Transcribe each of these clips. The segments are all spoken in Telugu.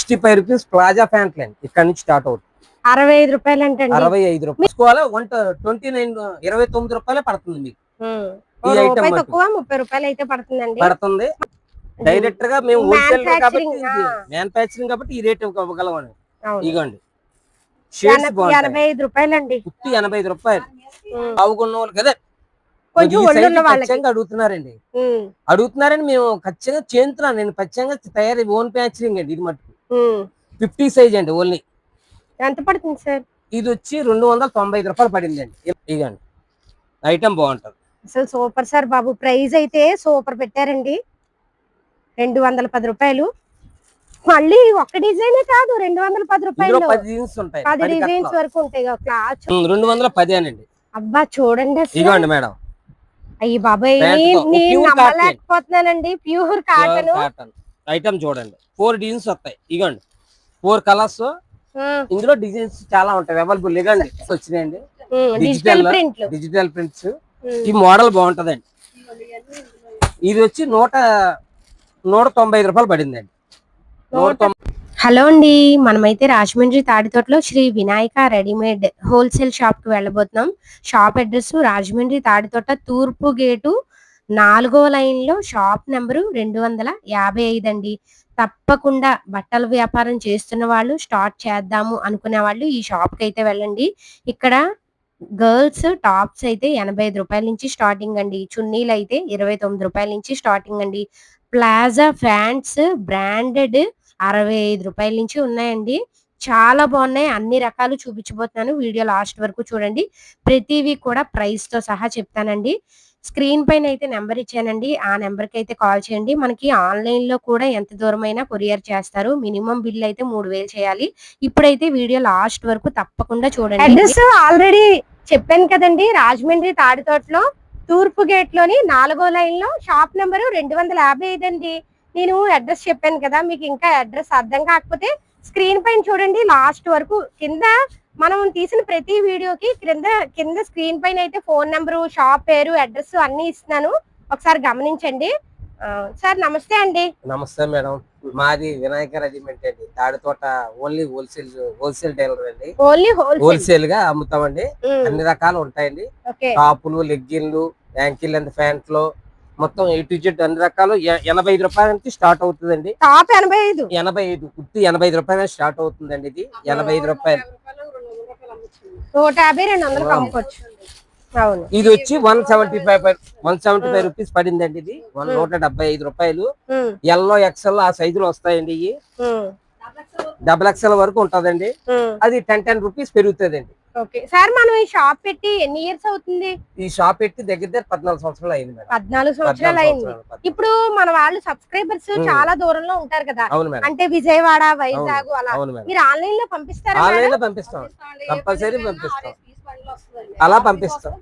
65 రూపీస్ ప్లాజా ప్యాంట్ లైన్ ఇక్కడ నుంచి స్టార్ట్ అవుతుంది. 65 రూపాయలు అంటే 65 రూపాయలు తీసుకోవాలి. 29 రూపాయలే పడుతుంది మీకు. ఈ ఐటమ్ తక్కువ 30 రూపాయలు అయితే పడుతుంది. డైరెక్ట్ గా మేము హోల్సేల్ కాబట్టి మ్యానుఫ్యాక్చరింగ్ కాబట్టి ఈ రేట్ ఇవ్వగలం. ఇగోండి 85 రూపాయలండి. 85 రూపాయలు. బాగున్న వాళ్ళకి అదే అడుగుతున్నారండి. మేము ఖచ్చితంగా చేస్తున్నాను. నేను ఖచ్చితంగా తయారీ ఓన్ మ్యానుఫ్యాక్చరింగ్ అండి. ఇది మటుకు 50 సైజ్ అండి. ఓన్లీ ఎంత పడుతుంది సార్? ఇది వచ్చి 295 రూపాయలు పడిందండి. ఇదండి ఐటమ్ బాగుంటది. అసలు సూపర్ సార్ బాబు. ప్రైస్ అయితే సూపర్ పెట్టారండి. 210 రూపాయలు. మళ్ళీ ఒక్క డిజైనే కాదు, 210 రూపాయలు 10 డిజైన్స్ వరకు ఉంటాయి. క్లాత్ 210 అనండి. అబ్బా చూడండి ఇదిగోండి మేడం. అయ్యి బాబాయ్ నేను నమ్మలేకపోతున్నానండి. ప్యూర్ కాటన్ ఐటమ్ చూడండి. 4 డిజైన్స్ వస్తాయి. ఇగోండి 4 కలర్స్. ఇందులో డిజైన్స్ చాలా ఉంటాయి అవైలబుల్. ఇగండి వచ్చినాయండి డిజిటల్ ప్రింట్స్. ఈ మోడల్ బాగుంటదండి. ఇది వచ్చి 195 రూపాయలు పడిందండి. హలో అండి, మనమైతే రాజమండ్రి తాడితోటలో Shri Vinayaka readymade wholesale shop కి వెళ్ళబోతున్నాం. షాప్ అడ్రస్ రాజమండ్రి తాడితోట తూర్పు గేటు 4వ లైన్ లో షాప్ నెంబరు 255 అండి. తప్పకుండా బట్టల వ్యాపారం చేస్తున్న వాళ్ళు, స్టార్ట్ చేద్దాము అనుకునే వాళ్ళు ఈ షాప్ కి అయితే వెళ్ళండి. ఇక్కడ గర్ల్స్ టాప్స్ అయితే 85 రూపాయల నుంచి స్టార్టింగ్ అండి. చున్నీలు అయితే 29 రూపాయల నుంచి స్టార్టింగ్ అండి. ప్లాజా ఫ్యాంట్స్ బ్రాండెడ్ 65 రూపాయల నుంచి ఉన్నాయండి. చాలా బాగున్నాయి. అన్ని రకాలు చూపించబోతున్నాను. వీడియో లాస్ట్ వరకు చూడండి. ప్రతివి కూడా ప్రైస్ తో సహా చెప్తానండి. స్క్రీన్ పైన అయితే నెంబర్ ఇచ్చానండి. ఆ నెంబర్ కి అయితే కాల్ చేయండి. మనకి ఆన్లైన్ లో కూడా ఎంత దూరమైనా కొరియర్ చేస్తారు. మినిమం బిల్ అయితే 3000 చేయాలి. ఇప్పుడైతే వీడియో లాస్ట్ వరకు తప్పకుండా చూడండి. అడ్రస్ ఆల్రెడీ చెప్పాను కదండి. రాజమండ్రి తాడితోటలో తూర్పు గేట్ లోని 4వ లైన్ లో షాప్ నెంబరు 255 అండి. నేను అడ్రస్ చెప్పాను కదా, మీకు ఇంకా అడ్రస్ అర్థం కాకపోతే స్క్రీన్ పైన చూడండి లాస్ట్ వరకు. కింద మనం తీసిన ప్రతి వీడియోకి కింద స్క్రీన్ పైన అయితే ఫోన్ నెంబరు, షాప్ పేరు, అడ్రస్ అన్ని ఇస్తున్నాను. ఒకసారి గమనించండి. సార్ నమస్తే అండి. నమస్తే మేడం. మాది వినాయక రెడీమేడ్ అండి. తాడితోట ఓన్లీ హోల్సేల్ టైలర్ అండి. ఓన్లీ హోల్సేల్ గా అమ్ముతామండి. అన్ని రకాలు ఉంటాయండి. టాపులు, లెగ్గిన్లు, యాంకిల్ అండ్ ప్యాంట్లు మొత్తం A to Z అన్ని రకాలు 85 రూపాయల నుంచి స్టార్ట్ అవుతుందండి. టాప్ 85 85 రూపాయల స్టార్ట్ అవుతుందండి. ఇది 85 రూపాయలు. 150 200 అమ్ముకోవచ్చు. ఇది వచ్చి 175 రూపీస్ పడిందండి. ఇది 175 రూపాయలు. ఎల్లో ఎక్సెల్ ఆ సైజులు వస్తాయండి. ఇవి XXL వరకు ఉంటదండి. అది 10 రూపీస్ పెరుగుతుందండి. సార్ మనం ఈ షాప్ పెట్టి ఎన్ని ఇయర్స్ అవుతుంది? ఈ షాప్ పెట్టి దగ్గర 14 సంవత్సరాలు అయింది. 14 సంవత్సరాలు అయింది. ఇప్పుడు మన వాళ్ళు సబ్స్క్రైబర్స్ చాలా దూరంలో ఉంటారు కదా, అంటే విజయవాడ, వైజాగ్ అలా. మీరు ఆన్లైన్ లో పంపిస్తారా? ఆన్లైన్ లో పంపిస్తాం, కంపల్సరీ పంపిస్తాం. అలా పంపిస్తాం.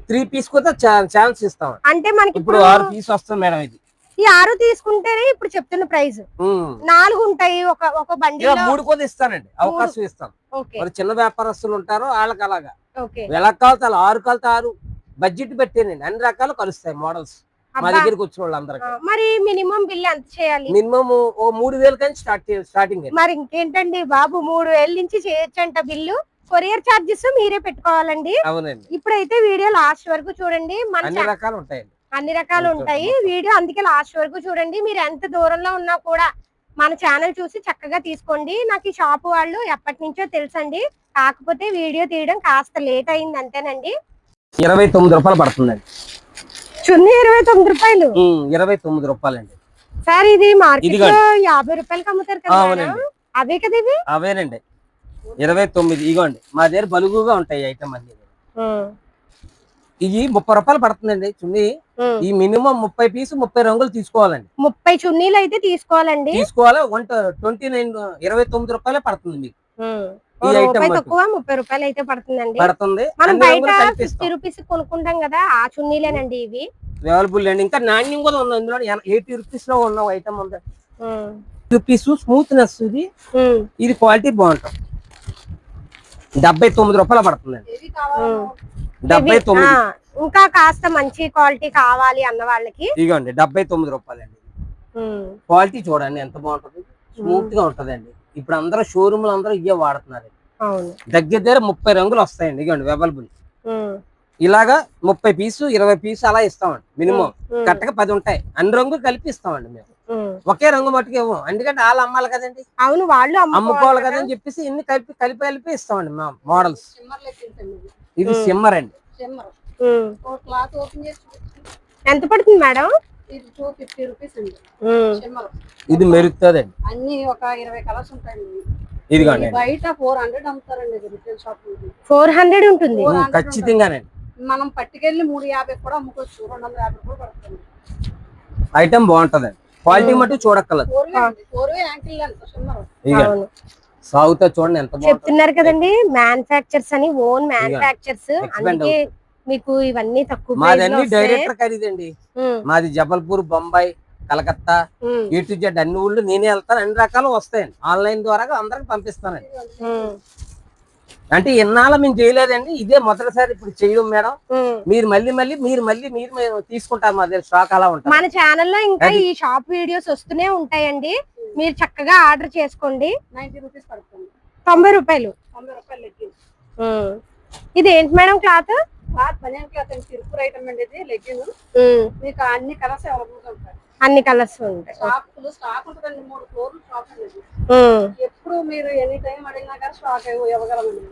3 పీస్ కూడా ఛాన్స్ ఇస్తాం. అంటే మనకి ఇప్పుడు 6 పీస్ వస్తుంది మేడం. ఇది ఈ 6 తీసుకుంటేనే ఇప్పుడు చెప్తున్న ప్రైస్. 4 ఉంటాయి ఒక బండిలో. 3 కూడా ఇస్తానండి, అవకాశం ఇస్తాం. మరి చిన్న వ్యాపారస్తులు ఉంటారు, వాళ్ళకి అలాగా ఎలా కావాలి 6 కావాలి 6 బడ్జెట్ పెట్టేనండి. అన్ని రకాలు కలుస్తాయి మోడల్స్ మా దగ్గరికి వచ్చిన వాళ్ళందరికీ. మరి మినిమం బిల్ ఎంత చేయాలి? మినిమం 3000 నుంచి స్టార్టింగ్. మరి ఇంకేంటండి బాబు, 3000 నుంచి చేయొచ్చంట బిల్లు. కొరియర్ చార్జెస్ మీరే పెట్టుకోవాలండి. అవునండి. ఇప్పుడైతే వీడియో లాస్ట్ వరకు చూడండి. అన్ని రకాలు ఉంటాయండి, అన్ని రకాలు ఉంటాయి వీడియో, అందుకే లాస్ట్ వరకు చూడండి. మీరు ఎంత దూరంలో ఉన్నా కూడా మన ఛానల్ చూసి చక్కగా తీసుకోండి. నాకు ఈ షాప్ వాళ్ళు ఎప్పటి నుంచో తెలుసండి, కాకపోతే వీడియో తీయడం కాస్త లేట్ అయింది అంతేనండి. 29 రూపాయలు పడుతుందండి చున్నీ. 29 రూపాయలు. 29 రూపాయలండి. సార్ ఇది మార్కెట్ లో 50 రూపాయలకి అమ్ముతారు కదా, అవే కదా ఇవి? అవేనండి. 29. ఇగోండి మా దగ్గర బలుగుగా ఉంటాయి ఐటమ్ అన్ని. ఇది 30 రూపాయలు పడుతుందండి చున్నీ. ఈ మినిమం 30 పీసు 30 రంగులు తీసుకోవాలండి. 30 చున్నీలు అయితే తీసుకోవాలి. 29 రూపాయలే పడుతుంది మీకు. ఈ ఐటమ్ తక్కువ 30 రూపాయలు అయితే పడుతుందండి. మనం బయట 50 రూపీస్ కొనుక్కుంటాం కదా, ఆ చున్నీలేనండి ఇవి. అవైలబుల్ అండి. ఇంకా నాణ్యం కూడా ఉంది. ఇందులో 80 రూపీస్ లో ఉన్న ఐటమ్ ఉంది. Rupees smoothness. ఇది క్వాలిటీ బాగుంటుంది. 79 రూపాయలు పడుతుందండి. 79. ఇంకా కాస్త మంచి క్వాలిటీ కావాలి అన్న వాళ్ళకి ఇదిగోండి 79 రూపాయలండి. క్వాలిటీ చూడండి ఎంత బాగుంటుంది. స్మూత్ గా ఉంటదండి. ఇప్పుడు అందరూ షోరూమ్లు అందరూ ఇవే వాడుతున్నారు. అవును. దగ్గర 30 రంగులు వస్తాయండి. ఇవ్వండి అవైలబుల్. ఇలాగా 30 పీసు 20 పీసు అలా ఇస్తామండి. మినిమం కరెక్ట్గా 10 ఉంటాయి. అన్ని రంగులు కలిపి ఇస్తామండి మేము. ఒకే రంగు మట్టుకు ఇవ్వం, ఎందుకంటే వాళ్ళు అమ్మాలి కదండి. అవును, వాళ్ళు అమ్ముకోవాలి కదని చెప్పేసి ఇన్ని కలిపి ఇస్తామండి మేము మోడల్స్. ఇది సిమ్మర్ అండి. ఎంత పడుతుంది మేడం? ఇది 250 రూపీస్ అండి. ఇది మెరుగుతుందండి. అన్ని ఒక 20 కలర్స్ ఉంటాయండి. ఇదిగోండి బయట 400 అమ్ముతారండి రిటైల్ షాప్. 400 ఉంటుంది ఖచ్చితంగానండి. మనం పట్టుకెళ్ళి 350 కూడా అమ్ముకోవచ్చు, 250 కూడా పడుతుంది. ఐటమ్ బాగుంటదండి. క్వాలిటీ మటు చూడక్కర్లేదు. సాగుతా చూడండి ఎంత చెప్తున్నారు కదండి, మ్యానుఫ్యాక్చర్స్ అని, ఓన్ మ్యానుఫ్యాక్చర్స్. అందుకే మీకు ఇవన్నీ తక్కువ. మాది డైరెక్టర్ ఖరీదండి. మాది Jabalpur, Bombay, Calcutta, A to Z అన్ని ఊళ్ళు నేనే వెళ్తాను. అన్ని రకాలు వస్తాయండి. ఆన్లైన్ ద్వారా అందరికి పంపిస్తానండి. అంటే ఇన్నాళ్ళ మేము చేయలేదండి, ఇదే మొదటిసారి ఇప్పుడు చేయడం మేడం. మీరు మళ్ళీ తీసుకుంటారు. మా దగ్గర స్టాక్ అలా ఉంటుంది. మన ఛానల్లో ఇంకా ఈ షాప్ వీడియోస్ వస్తూనే ఉంటాయండి. మీరు చక్కగా ఆర్డర్ చేసుకోండి. 90 రూపీస్ పడుతుంది. 90 రూపాయలు. ఇది ఏంటి మేడం? క్లాత్ బనియన్ క్లాత్ అండి. తిరుపూర్ ఐటమ్ అండి ఇది. లెగ్గిన్ మీకు అన్ని కలర్స్ అవైలబుల్ గా ఉంటాయి. అన్ని కలర్స్ ఉంటాయి. స్టాక్ ఉంటుందండి. 3 ఫ్లోర్లు షాప్ అండి. ఎప్పుడు మీరు ఎనీ టైం అడిగినా కానీ స్టాక్ ఇవ్వగలమండి.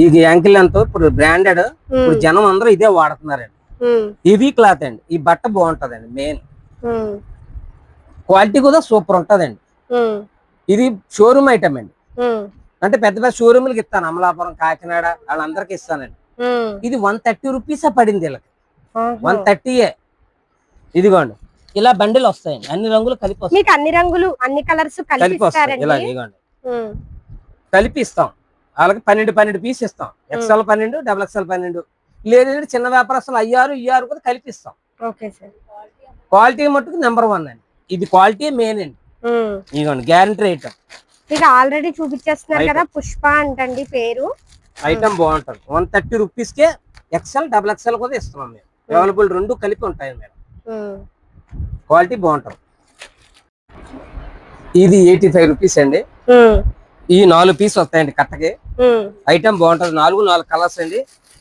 ఇది యాంకిల్ ఎంతో ఇప్పుడు బ్రాండెడ్. ఇప్పుడు జనం అందరూ ఇదే వాడుతున్నారండి. ఇది క్లాత్ అండి. ఈ బట్ట బాగుంటదండి. మెయిన్ క్వాలిటీ కూడా సూపర్ ఉంటదండి. ఇది షోరూమ్ ఐటమ్ అండి. అంటే పెద్ద పెద్ద షోరూమ్లకి ఇస్తాను. అమలాపురం, కాకినాడ వాళ్ళందరికి ఇస్తానండి. ఇది 130 రూపీస్ పడింది వీళ్ళకి. 130. ఇదిగోండి ఇలా బండిలు వస్తాయండి. అన్ని రంగులు కలిపి వస్తాయి. అన్ని రంగులు అన్ని కలర్స్ కలిపి వస్తాయి. ఇలా ఇదిగోండి కలిపి ఇస్తాం. వాళ్ళకి 12 పీస్ ఇస్తాం. XL 12, XXL 12. లేదంటే చిన్న వ్యాపారస్తులు అయ్యారు కూడా కలిపిస్తాం. క్వాలిటీ మట్టుకు నెంబర్ 1 అండి. ఇది క్వాలిటీ మెయిన్ అండి. ఇదిగోండి గ్యారంటీ ఐటమ్. మీకు ఆల్రెడీ చూపించేస్తున్నారు కదా, పుష్ప అంటండి పేరు. ఐటమ్ బాగుంటుంది. 130 రూపీస్ కే XL, XXL కూడా ఇస్తున్నాం మేము. అవైలబుల్ 2 కలిపి ఉంటాయి మేడం. క్వాలిటీ బాగుంటుంది. ఇది 85 రూపీస్ అండి. ఈ 4 పీస్ వస్తాయండి కట్టకి. ఐటమ్ బాగుంటుంది. 4 కలర్స్ అండి.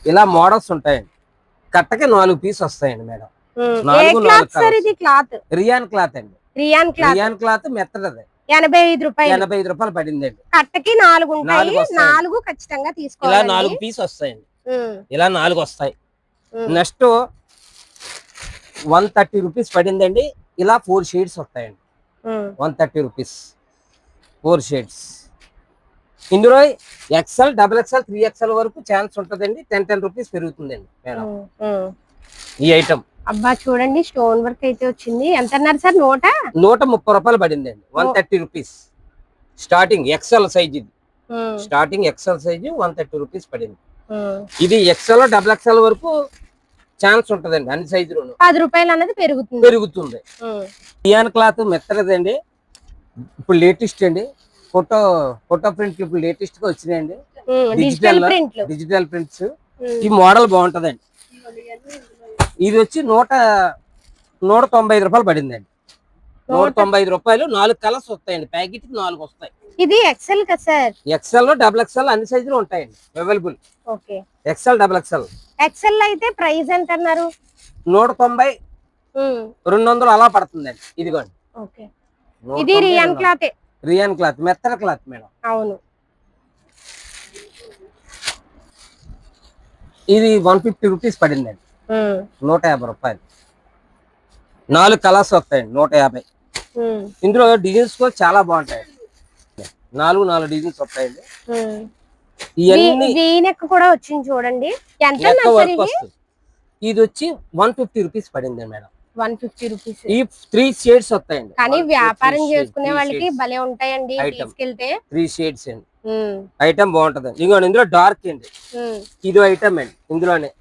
ఇలా మోడల్స్ ఉంటాయండి. కట్టకి 4 పీస్ వస్తాయండి మేడం. 4 క్లాత్ రియాన్ క్లాత్ అండి. రియాన్ క్లాత్ మెత్తది. 85 రూపాయలు. 85 రూపాయలు పడిందండి. కట్టకి 4 ఉంటాయి. 4 ఖచ్చితంగా తీసుకోవాలి. ఇలా 4 పీస్ వస్తాయండి. ఇలా 4 వస్తాయి. నెక్స్ట్ 130 రూపీస్ పడిందండి. ఇలా 4 షేడ్స్ వస్తాయండి. 130 రూపీస్ 4 షేడ్స్. ఇందులో XL, XXL, 3XL వరకు ఛాన్స్ ఉంటుందండి. 10 రూపీస్ పెరుగుతుందండి మేడం ఈ ఐటమ్. అబ్బా చూడండి, స్టోన్ వర్క్ అయితే వచ్చింది. ఎంత అన్నారు సార్? 130 రూపాయలు పడిందండి. 130 రూపీస్ స్టార్టింగ్. XL సైజ్ ఇది. స్టార్టింగ్ XL సైజ్ 130 రూపీస్ పడింది. ఇది XL, XXL వరకు ఛాన్స్ ఉంటదండి. అన్ని సైజులు 10 రూపాయలు అనేది పెరుగుతుంది. రియాన్ క్లాత్ మెత్తదండి. ఇప్పుడు లేటెస్ట్ అండి. ఫోటో ప్రింట్ ఇప్పుడు లేటెస్ట్ గా వచ్చినాయండి. Digital prints. ఈ మోడల్ బాగుంటదండి. ఇది వచ్చి 195 రూపాయలు పడిందండి. 195 రూపాయలు. 4 కలర్స్ వస్తాయండి. ప్యాకెట్ 4 వస్తాయి. ఇది XL కదా సార్? XL, XXL అన్ని సైజులు ఉంటాయండి అవైలబుల్. XL, XXL. XL అయితే ప్రైస్ ఎంత అన్నారు? 190, 200 అలా పడుతుందండి. ఇదిగోండి. ఇది రియాన్ క్లాత్. రియాన్ క్లాత్ మెత్తన క్లాత్ మేడం. అవును. ఇది 150 రూపీస్ పడిందండి. 150 రూపాయలు. 4 కలర్స్ వస్తాయండి. 150. ఇందులో డిజైన్స్ కూడా చాలా బాగుంటాయి. 4 డిజైన్స్ వస్తాయండి. కూడా వచ్చింది చూడండి. ఇది వచ్చి 150 రూపీస్ పడింది మేడం. 150 రూపీస్. ఈ 3 షేడ్స్ వస్తాయండి. కానీ వ్యాపారం చేసుకునే వాళ్ళకి భలే ఉంటాయండి తీసుకెళ్తే. 3 షేడ్స్ అండి. ఐటమ్ బాగుంటది. ఇంకోటి ఇందులో డార్క్ అండి. ఇది ఐటమ్ అండి. ఇందులోనే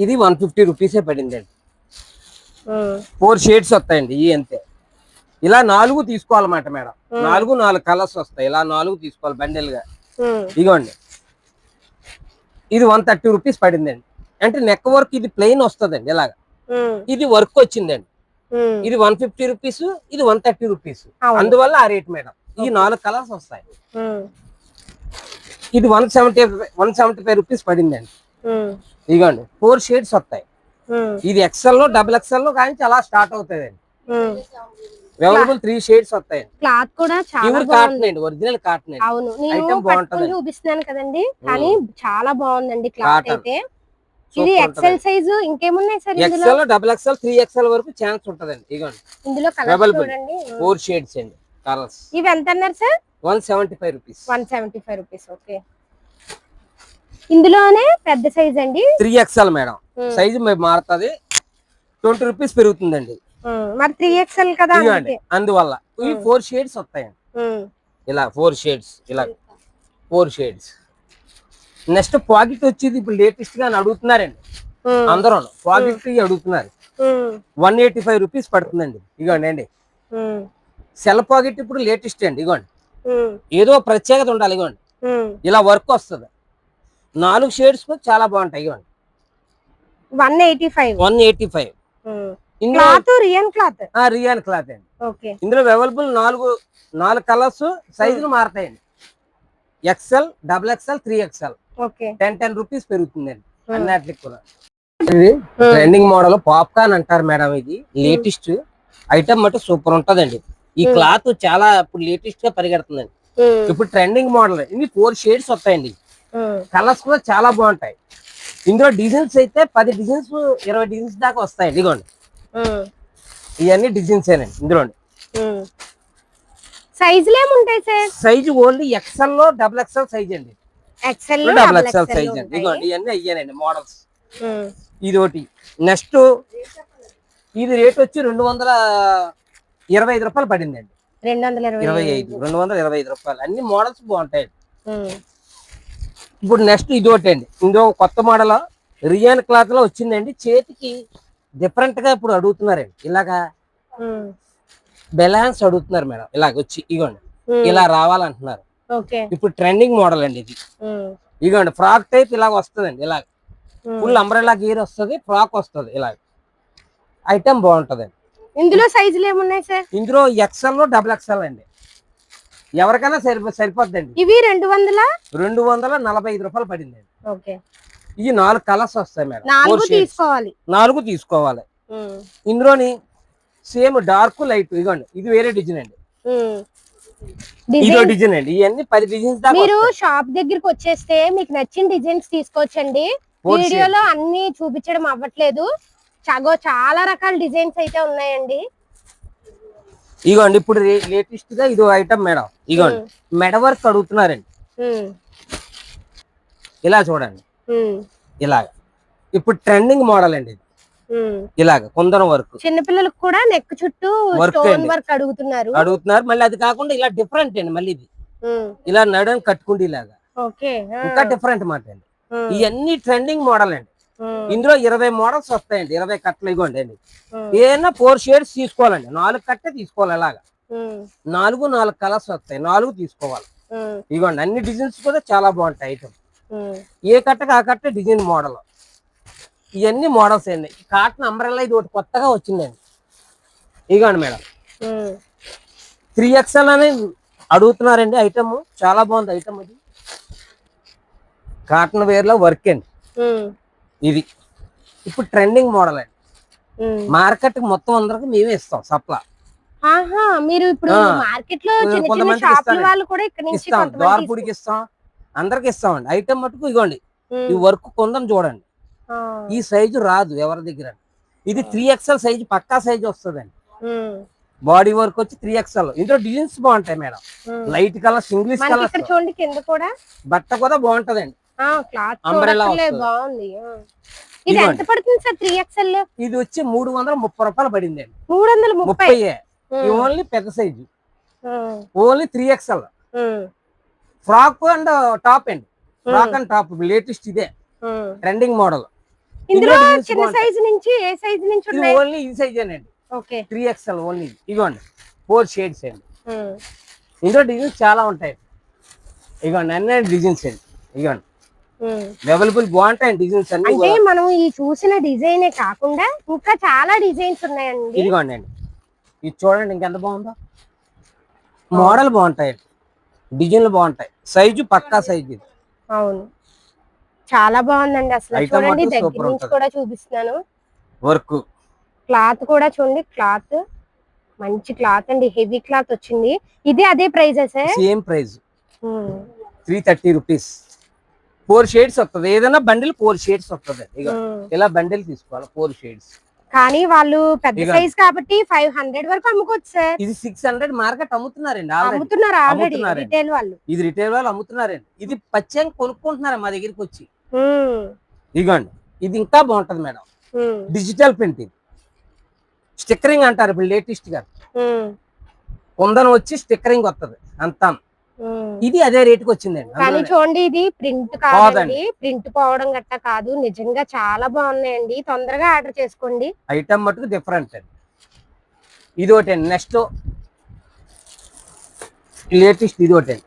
ఇది 150 రూపీసే పడిందండి. 4 షేడ్స్ వస్తాయండి. ఈ అంతే. ఇలా 4 తీసుకోవాలన్నమాట మేడం. 4 కలర్స్ వస్తాయి. ఇలా 4 తీసుకోవాలి బండిల్ గా. ఇదిగోండి. ఇది 130 రూపీస్ పడిందండి. అంటే నెక్ వర్క్ ఇది ప్లెయిన్ వస్తుందండి. ఇలాగా ఇది వర్క్ వచ్చిందండి. ఇది 150 రూపీస్, ఇది 130 రూపీస్. అందువల్ల ఆ రేట్ మేడం. ఈ 4 కలర్స్ వస్తాయి. ఇది 175 రూపీస్ పడిందండి. ఇదిగోండి 4 షేడ్స్ వస్తాయి. ఇది ఎక్సెల్ లో, డబుల్ ఎక్సెల్ లో కానీ అలా స్టార్ట్ అవుతాయండి. అవైలబుల్ 3 షేడ్స్ వస్తాయి. క్లాత్ కూడా చాలా కాటన్ అండి, ఒరిజినల్ కాటన్. అవును, నేను పట్టుకొని చూపిస్తున్నాను కదండి, కానీ చాలా బాగుందండి క్లాత్ అయితే. ఇది ఎక్సెల్ సైజు. ఇంకేమున్నాయి sir? XL, double XL, 3XL వరకు ఛాన్స్ ఉంటదండి. ఇదిగోండి ఇందులో కలర్స్ చూడండి, 4 షేడ్స్ అండి కలర్స్. ఇవి ఎంత అన్నారు సార్? 175 రూపీస్. 175 రూపీస్. ఓకే. ఇందులోనే పెద్ద సైజ్ అండి, 3XL మేడం. సైజు మారుతుంది, 20 రూపీస్ పెరుగుతుందండి. మరి 3XL కదా, అందువల్ల ఇవి 4 షేడ్స్ వస్తాయండి. ఇలా 4 షేడ్స్, ఇలా 4 షేడ్స్. నెక్స్ట్ పాకెట్ వచ్చేది ఇప్పుడు లేటెస్ట్ గా అడుగుతున్నారండి అందరూ. పాకెట్ అడుగుతున్నారు. 185 రూపీస్ పడుతుందండి. ఇగోండి అండి, సెల్ పాకెట్ ఇప్పుడు లేటెస్ట్ అండి. ఇగోండి, ఏదో ప్రత్యేకత ఉండాలి. ఇగోండి ఇలా వర్క్ వస్తుంది. 4 షేడ్స్ చాలా బాగుంటాయి. ఇగోండి 185. రియన్ క్లాత్ అండి. ఇందులో అవైలబుల్ 4 కలర్స్, సైజులు మారతాయండి. XL, double XL, 3XL. 10 rupees పెరుగుతుందండి అన్నిటికి కూడా. ఇది ట్రెండింగ్ మోడల్ పాప్కార్న్ అంటారు మేడం. ఇది లేటెస్ట్ ఐటమ్ అంటే సూపర్ ఉంటదండి. ఈ క్లాత్ చాలా ఇప్పుడు లేటెస్ట్ గా పరిగెడుతుందండి. ఇప్పుడు ట్రెండింగ్ మోడల్. ఇవి 4 షేడ్స్ వస్తాయండి. కలర్స్ కూడా చాలా బాగుంటాయి. ఇందులో డిజైన్స్ అయితే 10 డిజైన్స్, 20 డిజైన్స్ దాకా వస్తాయండి. ఇదిగోండి ఇవన్నీ డిజైన్స్ ఏనండి. ఇందులో సైజులు ఏముంటాయి సార్? సైజు ఓన్లీ ఎక్సెల్ లో, డబుల్ ఎక్సెల్ సైజ్ అండి. ఎక్సెల్, డబుల్ ఎక్సెల్ సైజ్ అండి. ఇదిగోండి ఇవన్నీ అయ్యానండి మోడల్స్. ఇది ఒకటి. నెక్స్ట్ ఇది రేట్ వచ్చి 225 రూపాయలు పడిందండి. 225 రూపాయలు. అన్ని మోడల్స్ బాగుంటాయి. ఇప్పుడు నెక్స్ట్ ఇది ఒకటి అండి. ఇందులో కొత్త మోడల్ రియాన్ క్లాత్ లో వచ్చిందండి. చేతికి డిఫరెంట్ గా ఇప్పుడు అడుగుతున్నారండి. ఇలాగా బెలాన్స్ అడుగుతున్నారు మేడం. ఇలాగ వచ్చి ఇగోండి ఇలా రావాలంటున్నారు. ఇప్పుడు ట్రెండింగ్ మోడల్ అండి ఇది. ఇగోండి ఫ్రాక్ టైప్ ఇలాగ వస్తుందండి. ఇలాగ ఫుల్ అంబ్రెల్లా గేర్ వస్తుంది, ఫ్రాక్ వస్తుంది. ఇలాగ ఐటమ్ బాగుంటదండి. ఇందులో సైజులు ఏమున్నాయి సార్? ఇందులో ఎక్సెల్ లో, డబుల్ ఎక్సెల్ అండి. ఎవరికైనా సరిపోద్దండి. ఇవి 245 రూపాయలు పడిందండి. ఈ 4 కలర్స్ వస్తాయి మేడం. 4 తీసుకోవాలి. ఇందులోని సేమ్ డార్క్, లైట్. ఇదిగోండి ఇది వేరే డిజైన్ అండి. ఇదో డిజైన్ అండి. ఇవన్నీ 10 డిజైన్స్ దాకా. మీరు షాప్ దగ్గరికి వచ్చేస్తే మీకు నచ్చిన డిజైన్స్ తీసుకోవచ్చండి. వీడియోలో అన్ని చూపించడం అవ్వట్లేదు. చాలా రకాల డిజైన్స్ అయితే ఉన్నాయండి. ఇగోండి ఇప్పుడు లేటెస్ట్ గా ఇదో ఐటమ్ మేడం. ఇగోండి మెడ వర్క్ అడుగుతున్నారండి. ఇలా చూడండి, ఇలాగ ఇప్పుడు ట్రెండింగ్ మోడల్ అండి ఇది. ఇలాగ కుందరం వర్క్. చిన్నపిల్లలకు కూడా నెక్ చుట్టూ స్టోన్ వర్క్ అడుగుతున్నారు. మళ్ళీ అది కాకుండా ఇలా డిఫరెంట్ అండి. మళ్ళీ ఇది ఇలా నడని కట్టుకుంటే ఇలాగా ఇంకా డిఫరెంట్ మాట అండి. ఇవన్నీ ట్రెండింగ్ మోడల్ అండి. ఇందులో 20 మోడల్స్ వస్తాయండి. 20 కట్టలు. ఇగోండి అండి, ఏదైనా 4 షేడ్స్ తీసుకోవాలండి. 4 కట్టే తీసుకోవాలి. ఇలాగా 4 కలర్స్ వస్తాయి. 4 తీసుకోవాలి. ఇగోండి అన్ని డిజైన్స్ కూడా చాలా బాగుంటాయి. ఐటమ్ ఏ కట్టకు ఆ కట్ట డిజైన్ మోడల్. ఇవన్నీ మోడల్స్ అండి. కాటన్ అంబ్రెల్లా ఇది ఒకటి కొత్తగా వచ్చిందండి. ఇగోండి మేడం 3XL అని అడుగుతున్నారండి. ఐటమ్ చాలా బాగుంది. ఐటమ్ అది కాటన్ వేర్ లో వర్క్ అండి. ఇది ఇప్పుడు ట్రెండింగ్ మోడల్ అండి. మార్కెట్ మొత్తం అందరికి మేమే ఇస్తాం సప్లా. మీరు ఇప్పుడు మార్కెట్ లో ద్వారపూడికి ఇస్తాం, అందరికి ఇస్తామండి. ఐటమ్ మటుకు ఇగోండి ఈ వర్క్ కొందని చూడండి. ఈ సైజు రాదు ఎవరి దగ్గర. ఇది 3XL సైజు, పక్కా సైజు వస్తుందండి. బాడీ వర్క్ వచ్చి 3XL. ఇందులో డిజైన్స్ బాగుంటాయి madam. Light colours, English colours. చూడండి కింద కూడా బట్ట కూడా బాగుంటదండి. అంబ్రెల్లా బాగుంది. ఇది ఎంత పడుతుంది సార్ 3XL? ఇది వచ్చి 330 రూపాయలు పడిందండి. 330. ఓన్లీ పెద్ద size, only 3XL. Frock and top అండి. ఫ్రాక్ అండ్ టాప్ లేటెస్ట్ ఇదే ట్రెండింగ్ మోడల్. ఇందులో చిన్న సైజ్ నుంచి ఏ సైజ్ నుంచి ఉన్నాయి? ఓన్లీ ఈ సైజ్ అండి. 3XL only. ఇగోండి 4 షేడ్స్ అండి. ఇందులో డిజైన్స్ చాలా ఉంటాయి. ఇగోండి అన్ని డిజైన్స్ అండి. ఇగోండి అవైలబుల్ బాగుంటాయి డిజైన్స్ అన్ని. అంటే మనం ఈ చూసిన డిజైనే కాకుండా ఇంకా చాలా డిజైన్స్ ఉన్నాయండి. ఇదిగోండి అండి, ఇది చూడండి ఇంకెంత బాగుందో. మోడల్ బాగుంటాయి, డిజైన్లు బాగుంటాయి, సైజు పక్కా సైజు. అవును, చాలా బాగుందండి అసలు. చూడండి దగ్గర నుంచి కూడా చూపిస్తున్నాను. వర్క్ క్లాత్ కూడా చూడండి, క్లాత్ మంచి క్లాత్ అండి, హెవీ క్లాత్ వచ్చింది. ఇది అదే price same price 330 rupees. 4 shades వస్తుంది, ఏదైనా బండిల్ 4 షేడ్స్ వస్తుంది. ఇలా బండిల్ తీసుకోవాలి 4 షేడ్స్. కానీ వాళ్ళు పెద్ద సైజ్ కాబట్టి 500 వరకు అమ్ముకోవచ్చు సార్. ఇది 600 మార్కెట్ అమ్ముతున్నారండి, అమ్ముతున్నారు ఆల్రెడీ రిటైల్ వాళ్ళు. ఇది రిటైల్ వాళ్ళు అమ్ముతున్నారండి. ఇది పచ్చంగా కొనుక్కుంటున్నారు మా దగ్గరికి వచ్చి. ఇదిగోండి, ఇది ఇంకా బాగుంటది మేడం. డిజిటల్ ప్రింటింగ్, స్టిక్కరింగ్ అంటారు ఇప్పుడు లేటెస్ట్ గా. కొందరు వచ్చి స్టిక్కరింగ్ వస్తుంది అంతా. ఇది అదే రేటుకి వచ్చిందండి. కానీ చూడండి, ఇది ప్రింట్ కాదండి, ప్రింట్ పోవడం గట్టా కాదు, నిజంగా చాలా బాగున్నాయండి. తొందరగా ఆర్డర్ చేసుకోండి. ఐటమ్ మటుకు డిఫరెంట్ అండి. ఇది ఒకటి అండి. నెక్స్ట్ లేటెస్ట్ ఇది ఒకటి అండి,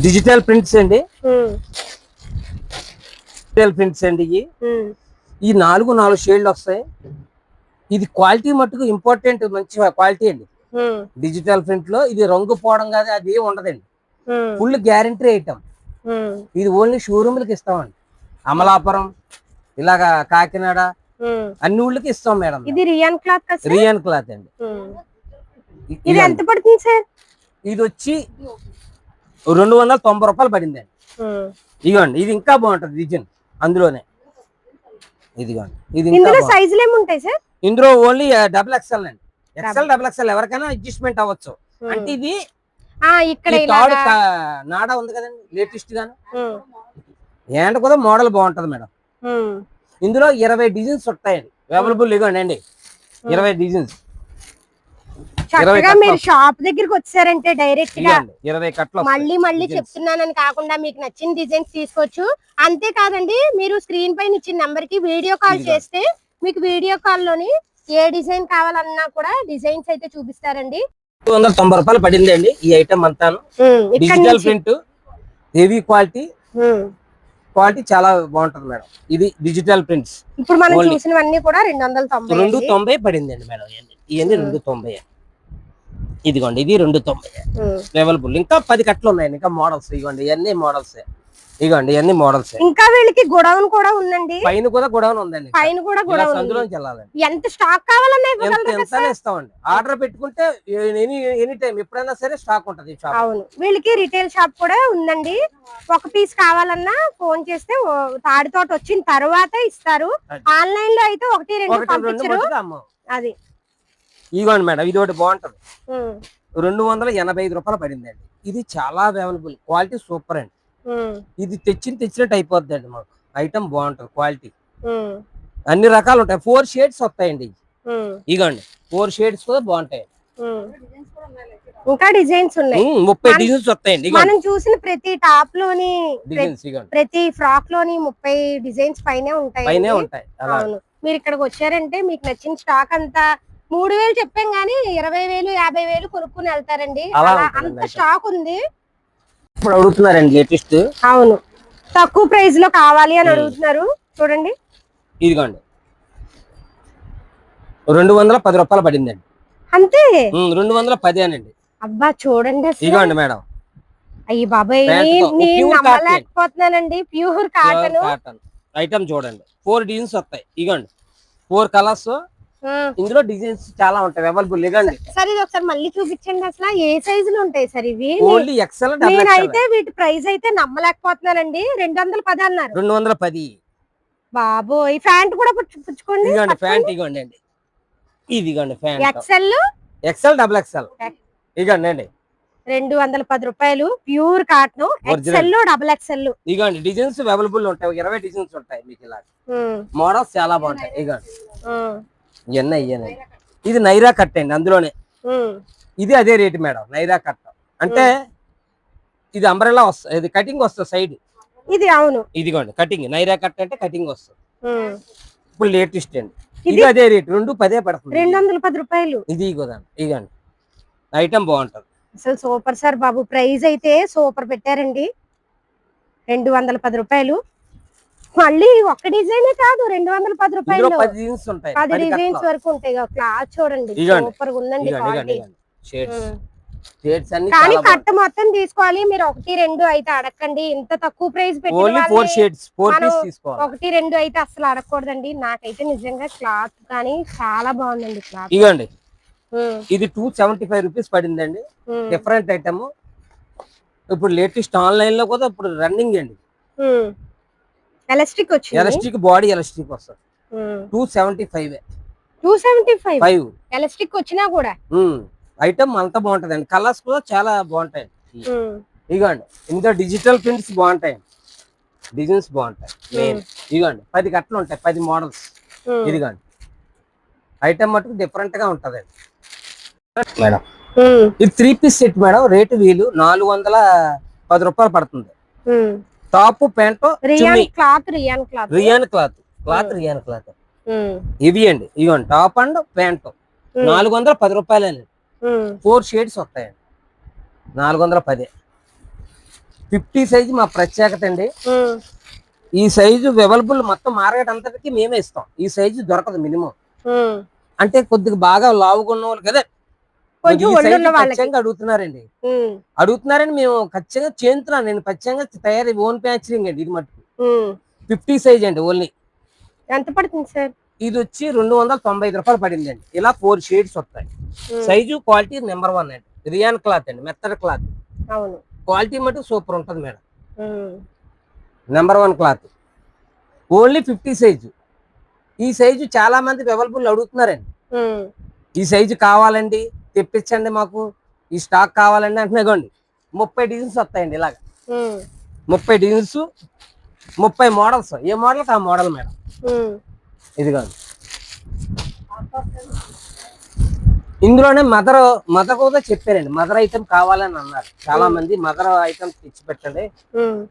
డిజిటల్ ప్రింట్స్ అండి. డిజిటల్ ప్రింట్స్ అండి. ఈ 4 షేడ్లు వస్తాయి. ఇది క్వాలిటీ మట్టుకు ఇంపార్టెంట్, మంచి క్వాలిటీ అండి. డిజిటల్ ప్రింట్ లో ఇది రంగు పోవడం కాదు, అది ఏమి ఉండదండి. Full guarantee item. ఇది ఓన్లీ షోరూమ్లకి ఇస్తామండి. అమలాపురం, ఇలాగా కాకినాడ, అన్ని ఊళ్ళకి ఇస్తాం మేడం. ఇది రియాన్ క్లాత్, రియాన్ క్లాత్ అండి. ఇది ఎంత పడుతుంది సార్? ఇది వచ్చి 290 రూపాయలు పడిందండి. ఇదిగోండి, ఇది ఇంకా బాగుంటది డిజైన్ అందులోనే. ఇదిగోండి, ఇది ఇందులో సైజులు ఏముంటాయి సార్? ఇందులో ఓన్లీ డబుల్ ఎక్స్ఎల్ అండి. ఎక్స్ఎల్ డబుల్ ఎక్స్ఎల్ ఎవరికైనా అడ్జస్ట్మెంట్ అవ్వచ్చు. అంటే ఇది ఇక్కడ నాడా ఉంది కదండి లేటెస్ట్ గాను, ఏంట కూడా మోడల్ బాగుంటది మేడం. ఇందులో 20 డిజైన్స్ వస్తాయండి అవైలబుల్. ఇవ్వండి 20 డిజైన్స్. మీరు షాప్ దగ్గరికి వచ్చారంటే డైరెక్ట్ గా 20 కట్లు మళ్ళీ చెప్తున్నానని కాకుండా మీకు నచ్చిన డిజైన్స్ తీసుకోవచ్చు. అంతేకాదండి, మీరు స్క్రీన్ పైన ఇచ్చిన నంబర్ కి వీడియో కాల్ చేస్తే మీకు వీడియో కాల్ లోని ఏ డిజైన్ కావాలన్నా కూడా డిజైన్స్ అయితే చూపిస్తారండి. 290 రూపాయలు పడింది అండి ఈ ఐటమ్ అంతా. Digital print, heavy quality, quality చాలా బాగుంటది మేడం. ఇది డిజిటల్ ప్రింట్స్. ఇప్పుడు మనం చూసినవన్నీ కూడా 290 పడింది అండి మేడం. ఇవన్నీ 290. ఇదిగోండి, ఇది 290 అవైలబుల్. ఇంకా 10 కట్లు ఉన్నాయండి, ఇంకా మోడల్స్. ఇదిగోండి, ఇవన్నీ మోడల్స్. ఇదిగోండి, ఇవన్నీ మోడల్స్. ఇంకా వీళ్ళకి గొడవన్ కూడా ఉందండి, పైన కూడా గొడవన్ ఉందండి. పైన కూడా గొడవన్. అందులోంచి వెళ్ళాలండి. ఎంత స్టాక్ కావాలన్నా ఇస్తామండి. ఆర్డర్ పెట్టుకుంటే ఎనీ టైం ఎప్పుడైనా సరే స్టాక్ ఉంటది. అవును, వీళ్ళకి రిటైల్ షాప్ కూడా ఉందండి. ఒక పీస్ కావాలన్నా ఫోన్ చేస్తే తాడితోట వచ్చిన తర్వాత ఇస్తారు. ఆన్లైన్ లో అయితే 1-2 పంపించరు. అది ఇదిగోండి మేడం, ఇది ఒకటి బాగుంటది. 285 రూపాయలు పడిందండి. ఇది చాలా అవైలబుల్, క్వాలిటీ సూపర్ అండి. ఇది తెచ్చినట్టు అయిపోద్ది అండి. మాకు ఐటమ్ బాగుంటది, క్వాలిటీ అన్ని రకాలు ఉంటాయి. 4 షేడ్స్ వస్తాయండి. ఇదిగోండి 4 షేడ్స్ కూడా బాగుంటాయి. ఇంకా డిజైన్స్ ఉన్నాయి, 30 డిజైన్స్ వస్తాయండి. మనం చూసిన ప్రతి టాప్ లోని, ప్రతి ఫ్రాక్ లోని 30 డిజైన్స్ పైనే ఉంటాయి. అవును, మీరు ఇక్కడికి వచ్చారంటే మీకు నచ్చిన స్టాక్ అంతా 3000 చెప్పాం గానీ 20,000 50,000 కొనుక్కుని వెళ్తారండి. అంత స్టాక్ ఉంది. ఇప్పుడు అడుగుతున్నారండి లేటెస్ట్. అవును, తక్కువ ప్రైస్ లో కావాలి అని అడుగుతున్నారు. చూడండి, ఇదిగోండి 210 రూపాయలు పడిందండి. అంతే, 210 అనండి. అబ్బా చూడండి, ఇదిగోండి మేడం. అయ్యి బాబాయ్, నేను నమ్మలేకపోతున్నానండి. ప్యూర్ కాటన్ ఐటమ్ చూడండి. 4 డిజైన్స్ వస్తాయి. ఇదిగోండి 4 కలర్స్. ఇందులో డిజైన్స్ చాలా ఉంటాయి అవైలబుల్. ఇవ్వండి సార్, ఇది ఒకసారి మళ్ళీ చూపించండి. అసలు ఏ సైజులు ఉంటాయి సార్ ఇవి? Only XL. నేనైతే వీటి ప్రైస్ అయితే నమ్మలేకపోతున్నానండి. 210 అన్నారు. 210. బాబోయ్, ప్యాంట్ కూడా పుచ్చుకోండి. ఇదిగోండి ప్యాంట్, ఇదిగోండి అండి. ఇదిగోండి ప్యాంట్ ఎక్సెల్ డబుల్ ఎక్సెల్. ఇదిగోండి అండి 210 రూపాయలు. Pure cotton, XL double XL. ఇదిగోండి డిజైన్స్ అవైలబుల్ ఉంటాయి. 20 డిజైన్స్ ఉంటాయి మీకు. ఇలా మోడల్స్ చాలా బాగుంటాయి. ఇదిగోండి ఇవన్నీ. ఇది నైరా కట్ అండి అందులోనే. ఇది అదే రేటు మేడం, నైరా కట్. అంటే ఇది అంబ్రెల్లా వస్తుంది, ఇది కటింగ్ వస్తుంది సైడ్. ఇది అవును, ఇదిగోండి కటింగ్. నైరా కట్ అంటే కటింగ్ వస్తుంది. ఇప్పుడు లేటెస్ట్ అండి. ఇది అదే రేటు, 210 పడుతుంది. 210 రూపాయలు. ఇది ఇదిగోండి ఐటమ్ బాగుంటది అసలు. సూపర్ సార్ బాబు, ప్రైస్ అయితే సూపర్ పెట్టారండి. 210 రూపాయలు. మళ్ళీ ఒక్క డిజైనే కాదు, 210 రూపాయలు 10 డిజైన్స్ ఉంటాయి, 10 డిజైన్స్ వరకు ఉంటాయి. క్లాత్ చూడండి సూపర్ గా ఉందండి క్వాలిటీ. షేడ్స్ అన్ని కానీ కట్ట మొత్తం తీసుకోవాలి మీరు, 1 2 అయితే అడగండి. ఇంత తక్కువ ప్రైస్ పెట్టి ఓన్లీ 4 షేడ్స్ 4 పీస్ తీసుకోవాలి. 1 2 అయితే అసలు అడగకూడదండి. నాకైతే నిజంగా క్లాత్ కానీ చాలా బాగుందండి క్లాత్. ఇగోండి ఇది 275 రూపీస్ పడిందండి. Different item. ఇప్పుడు లేటెస్ట్ ఆన్లైన్ లో కూడా ఇప్పుడు రన్నింగ్ అండి. ఎలాస్టిక్ వచ్చింది, ఎలాస్టిక్ బాడీ ఎలాస్టిక్ వస్తుంది. 275 275 ఎలాస్టిక్ వచ్చినా కూడా ఐటమ్ అంతా బాగుంటదండి. కలర్స్ కూడా చాలా బాగుంటాయి. ఇగోండి ఇందులో డిజిటల్ ప్రింట్స్ బాగుంటాయి, డిజైన్స్ బాగుంటాయి. మెయిన్ ఇగోండి 10 కట్టలు ఉంటాయి, 10 మోడల్స్. ఇదిగోండి ఐటమ్ మటుకు డిఫరెంట్ గా ఉంటది మేడం. ఇది 3 పీస్ సెట్ మేడం. రేటు వీలు 410 రూపాయలు పడుతుంది. టాప్ ప్యాంట్ రియాన్ క్లాత్ ఇవి అండి. ఇవ్వండి టాప్ అండ్ ప్యాంట్ 410 రూపాయలండి. 4 షేడ్స్ వస్తాయండి, 410. 50 సైజు మా ప్రత్యేకత అండి. ఈ సైజు అవైలబుల్ మొత్తం మార్కెట్ అంతటికి మేమే ఇస్తాం. ఈ సైజు దొరకదు మినిమం. అంటే కొద్దిగా బాగా లావుకున్న వాళ్ళు కదా అడుగుతున్నారండి. మేము ఖచ్చితంగా చేస్తున్నాను. నేను ఖచ్చితంగా తయారీ ఓన్ ప్యాచరింగ్ అండి. ఇది మటుకు 50 సైజ్ అండి. ఓన్లీ ఎంత పడుతుంది సార్? ఇది వచ్చి 295 రూపాయలు పడింది అండి. ఇలా 4 షేడ్స్ వస్తాయి. సైజు క్వాలిటీ నెంబర్ 1 అండి. రియాన్ క్లాత్ అండి, మెత్తడ్ క్లాత్. క్వాలిటీ మటుకు సూపర్ ఉంటుంది madam. Number 1 cloth. Only 50 size. ఈ సైజు చాలా మంది అవైలబుల్ అడుగుతున్నారండి. ఈ సైజు కావాలండి తెప్పించండి మాకు, ఈ స్టాక్ కావాలండి అంటున్నాగోండి. 30 డిజైన్స్ వస్తాయండి. ఇలాగ 30 డిజైన్స్, 30 మోడల్స్. ఏ మోడల్ ఆ మోడల్ మేడం. ఇదిగోండి ఇందులోనే మదర్ కూడా చెప్పారండి. మదర్ ఐటమ్ కావాలని అన్నారు చాలా మంది. మదర్ ఐటమ్ తెచ్చి పెట్టండి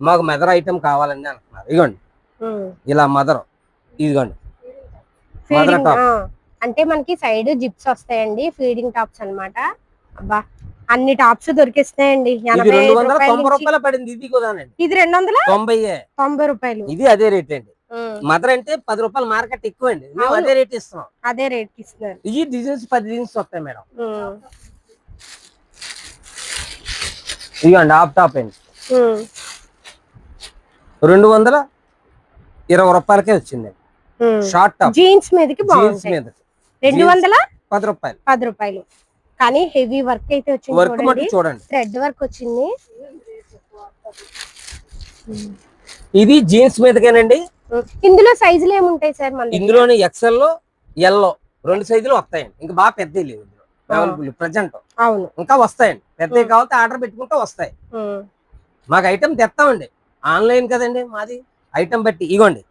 మాకు, మదర్ ఐటమ్ కావాలని అంటున్నారు. ఇదిగోండి ఇలా మదర్. ఇదిగోండి మదర్ టాప్ అంటే మనకి సైడ్ జిప్స్ వస్తాయండి, ఫీడింగ్ టాప్స్ అన్నమాట. అబ్బా అన్ని టాప్స్ దొరికిస్తాయండి. 290 రూపాయలు పడింది. ఇది కూడా ఇది 290 రూపాయలు. ఇది అదే రేట్ అండి. మదర్ అంటే 10 రూపాయలు మార్కెట్ ఎక్కువ అండి. మేము అదే రేట్ ఇస్తున్నాం. అదే రేట్ ఇస్తున్నారు. ఈ డిజైన్స్ 10 డిజైన్స్ వస్తాయి మేడం. ఇవ్వండి హాఫ్ టాప్ అండి. 220 రూపాయలకే వచ్చింది. షార్ట్ టాప్ జీన్స్ మీదకి బాగుంది. 210 రూపాయలు. కానీ హెవీ వర్క్ అయితే వచ్చింది. వర్క్ మట్టి చూడండి, థ్రెడ్ వర్క్ వచ్చింది. ఇది జీన్స్ మీదకేనండి. ఇందులో సైజులు ఏముంటాయి సార్? ఇందులోని ఎక్సెల్ లో ఎల్లో 2 సైజులు వస్తాయండి. ఇంకా బాగా పెద్దవి లేవు అవైలబుల్ ప్రెసెంట్. అవును ఇంకా వస్తాయండి. పెద్దవి కావాలి ఆర్డర్ పెట్టుకుంటే వస్తాయి. మాకు ఐటమ్ తెస్తామండి. ఆన్లైన్ కదండి మాది. ఐటమ్ బట్టి ఇగోండి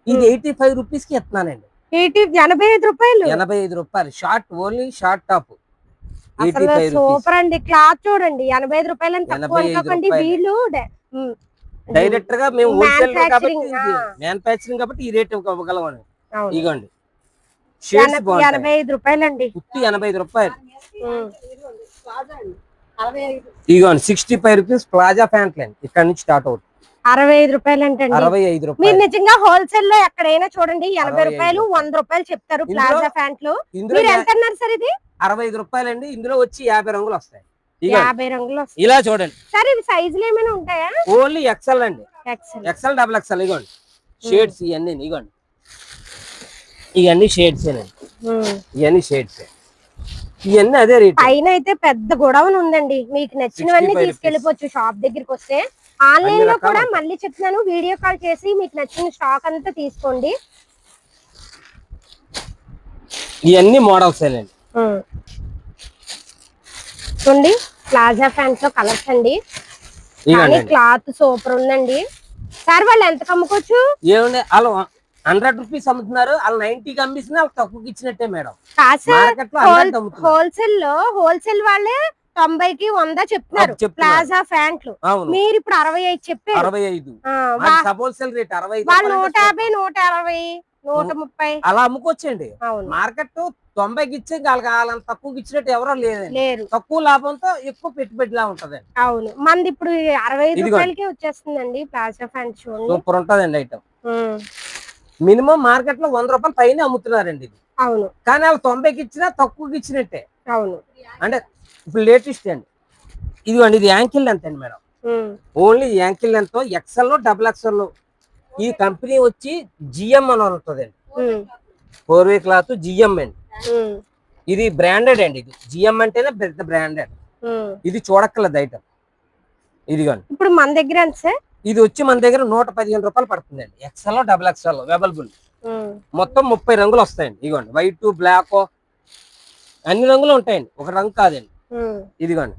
ఇది 85 రూపీస్ కి ఇస్తున్నానండి. 85 రూపాయలు. 85 రూపాయలు short, only short top. Super అండి. క్లాత్ చూడండి 85 రూపాయలు అని వీళ్ళు డైరెక్ట్ గా మేము హోల్సేల్ కాబట్టి మ్యానుఫ్యాక్చరింగ్ కాబట్టి ఈ రేట్ ఇవ్వగలమని. ఇగోండి 85 రూపాయలండి. 85 రూపాయలు. ఇగోండి 65 రూపీస్ ప్లాజా ప్యాంట్ లైన్ ఇక్కడ నుంచి స్టార్ట్ అవుతుంది. 65 రూపాయలు అంటే 65 రూపాయలు. మీరు నిజంగా హోల్సేల్ లో ఎక్కడైనా చూడండి 80 రూపాయలు 100 రూపాయలు చెప్తారు ప్లాజా ప్యాంట్లు. మీరు ఎంత అన్నారు సార్? ఇది 65 రూపాయలండి. ఇందులో వచ్చి 50 రంగులు వస్తాయి. 50 రంగులు ఇలా చూడండి సార్. ఇవి సైజులు ఏమైనా ఉంటాయా? ఓన్లీ ఎక్సెల్ అండి. XL double XL. ఇగోండి షేడ్స్ ఇవన్నీ. ఇగోండి ఇవన్నీ షేడ్స్ ఇవన్నీ షేడ్స్. ఇవన్నీ అదే రేట్. పైన అయితే పెద్ద గొడవలు ఉందండి. మీకు నచ్చినవన్నీ తీసుకెళ్ళిపోవచ్చు షాప్ దగ్గరికి వస్తే. ఆన్లైన్ లో కూడా మళ్ళీ చెప్తున్నాను, వీడియో కాల్ చేసి మీకు నచ్చిన స్టాక్ అంతా తీసుకోండి. ఇవన్నీ మోడల్స్ అండి. చూడండి ప్లాజా ప్యాంట్ లో కలర్స్ అండి. క్లాత్ సూపర్ ఉందండి. సార్ వాళ్ళు ఎంత అమ్ముకోవచ్చు? ఏమండి వాళ్ళు 100 రూపీస్ అమ్ముతున్నారు. వాళ్ళు 90కి అమ్మిస్తున్నా వాళ్ళకి తక్కువకి ఇచ్చినట్టే మేడం. హోల్సేల్ వాళ్ళే 90కి 100 చెప్తున్నారు ప్లాజా ప్యాంట్లు. మీరు ఇప్పుడు 65 చెప్పారు. 65 హోల్సేల్ రేట్ 65. వాళ్ళు 150 160 130 అలా అమ్ముకోవచ్చండి. మార్కెట్ 90కి ఇచ్చి వాళ్ళని తక్కువకి ఇచ్చినట్టు ఎవరో లేదండి. లేరు. తక్కువ లాభంతో ఎక్కువ పెట్టుబడిలా ఉంటదండి. అవును. మనది ఇప్పుడు 65 రూపాయలకే వచ్చేస్తుందండి ప్లాజా ప్యాంట్ చూడండి. సూపర్ ఉంటదండి ఐటమ్. మినిమం మార్కెట్ లో 100 రూపాయలు పైన అమ్ముతున్నారండి ఇది. అవును. కానీ వాళ్ళు 90కి ఇచ్చినా తక్కువకి ఇచ్చినట్టే. అవును. అంటే ఇప్పుడు లేటెస్ట్ అండి. ఇదిగోండి ఇది యాంకిల్ లెంత్ అండి madam. Only ankle length XL XXL. ఈ కంపెనీ వచ్చి జిఎం అని ఉంటుందండి. 4-way క్లాత్ జిఎం అండి. ఇది బ్రాండెడ్ అండి. ఇది జిఎం అంటేనే పెద్ద బ్రాండెడ్. ఇది చూడక్కర్లేదు ఐటమ్. ఇదిగోండి ఇప్పుడు మన దగ్గర ఎంత సార్? ఇది వచ్చి మన దగ్గర 115 రూపాయలు పడుతుందండి. XXL available. మొత్తం 30 రంగులు వస్తాయండి. ఇదిగోండి వైట్, బ్లాక్ అన్ని రంగులు ఉంటాయండి. ఒక రంగు కాదండి. ఇదిగోండి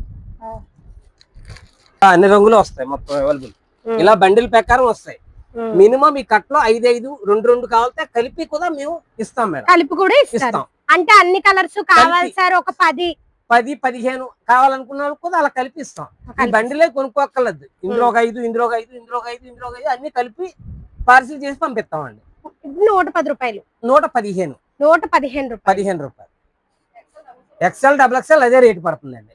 అన్ని రంగులు వస్తాయి మొత్తం అవైలబుల్. ఇలా బండిల్ ప్రకారం వస్తాయి. మినిమం ఈ కట్లో 5 2 కావాలంటే కలిపి కూడా మేము ఇస్తాం మేడం. కలిపి కూడా ఇస్తాం. అంటే అన్ని కలర్స్ కావాలి సార్. ఒక 10-15 కావాలనుకున్న వాళ్ళకి కూడా అలా కలిపి ఇస్తాం. ఈ బండిలే కొనుక్కోక్కర్లేదు. ఇందులో ఒక 5 ఇందులో ఒక 5 ఇందులో ఒక 5 ఇందులో ఒక 5 అన్ని కలిపి పార్సిల్ చేసి పంపిస్తామండి. 110 రూపాయలు. 115 రూపాయలు. XXL అదే రేటు పడుతుందండి.